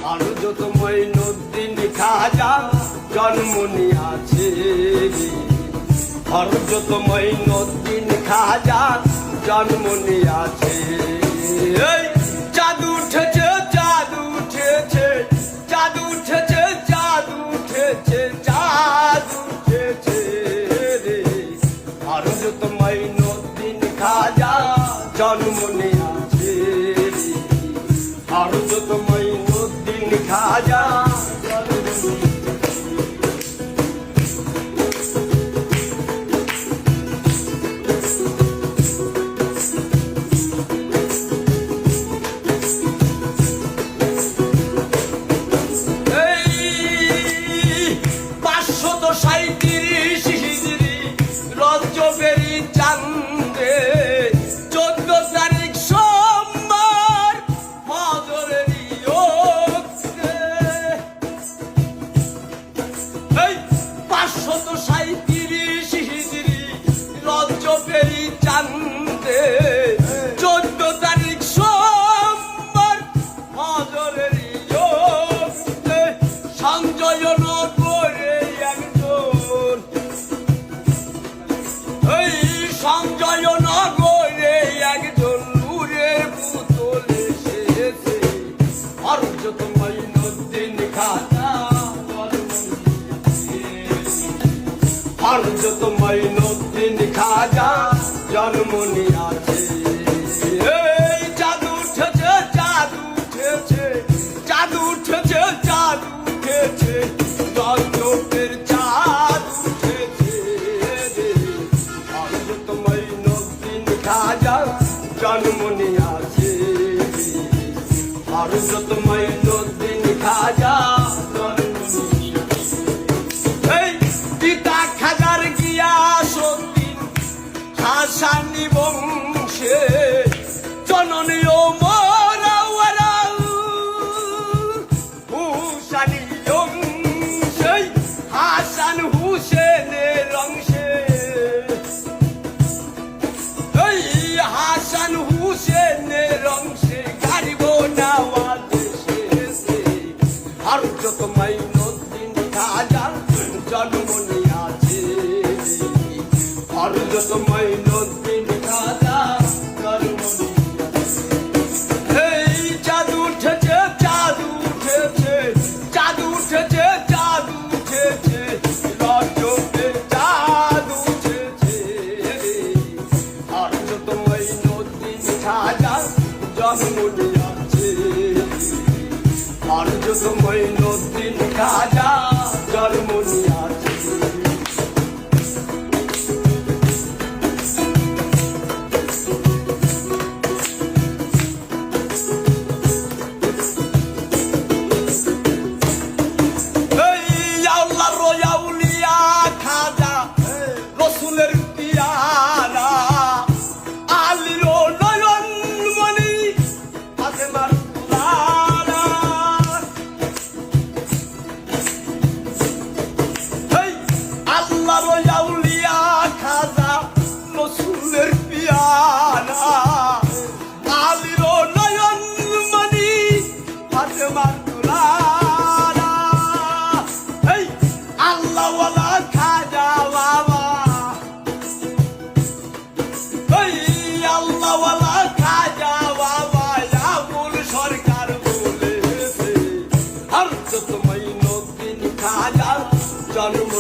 হযরত মঈনুদ্দিন খাজা জন্ম নিয়েছে। হযরত মঈনুদ্দিন খাজা জন্ম নিয়েছে। জাদু উঠেছে, জাদু উঠেছে, জাদু উঠেছে, জাদু উঠেছে, জাদু উঠেছে রে। হযরত মঈনুদ্দিন খাজা জন্ম নিয়েছে। হযরত মঈনুদ্দিন খাজা সংজয়নগরে একজন নূরের পুতুল এসেছে। হযরত মঈনুদ্দিন খাজা হযরত মঈনুদ্দিন খাজা জন্ম নিয়েছে। জাদু উঠেছে, জাদু উঠেছে, জাদু উঠেছে, জাদু উঠেছে, জগতের জাদু উঠেছে রে। হযরত মঈনুদ্দিন খাজা জন্ম নিয়েছে। হযরত মঈনুদ্দিন খাজা জন্ম নিয়েছে। পিতা খাজার গিয়াসউদ্দিন হাসানি বংশে জননী ওমর ওয়ারা হুসানি বংশে হাসান হুসেনের অংশে। হাসান হুসেনের অংশে গারিব নওয়াজ এসেছে। হযরত মঈনুদ্দিন খাজা জন্ম নিয়েছে। হযরত মঈনুদ্দিন খাজা জন্ম নিয়েছে। জাদু উঠেছে, জাদু উঠেছে, জাদু উঠেছে, জাদু উঠেছে, রজবের জাদু উঠেছে রে। হযরত মঈনুদ্দিন খাজা জন্ম নিয়েছে। হযরত মঈনুদ্দিন খাজা জন্ম নিয়েছে। রসুলের পিয়ারা আলীর নয়ন মণি ফাতেমার দুলারা। আল্লাহর আউলিয়া খাজা রসুলের পিয়ারা আলীর নয়ন মণি ফাতেমার দুলারা। আল্লাহওয়ালা খাজা বাবা, আল্লাহওয়ালা খাজা বাবা আবুল সরকার বলেছে। হযরত মঈনুদ্দিন খাজা জন্ম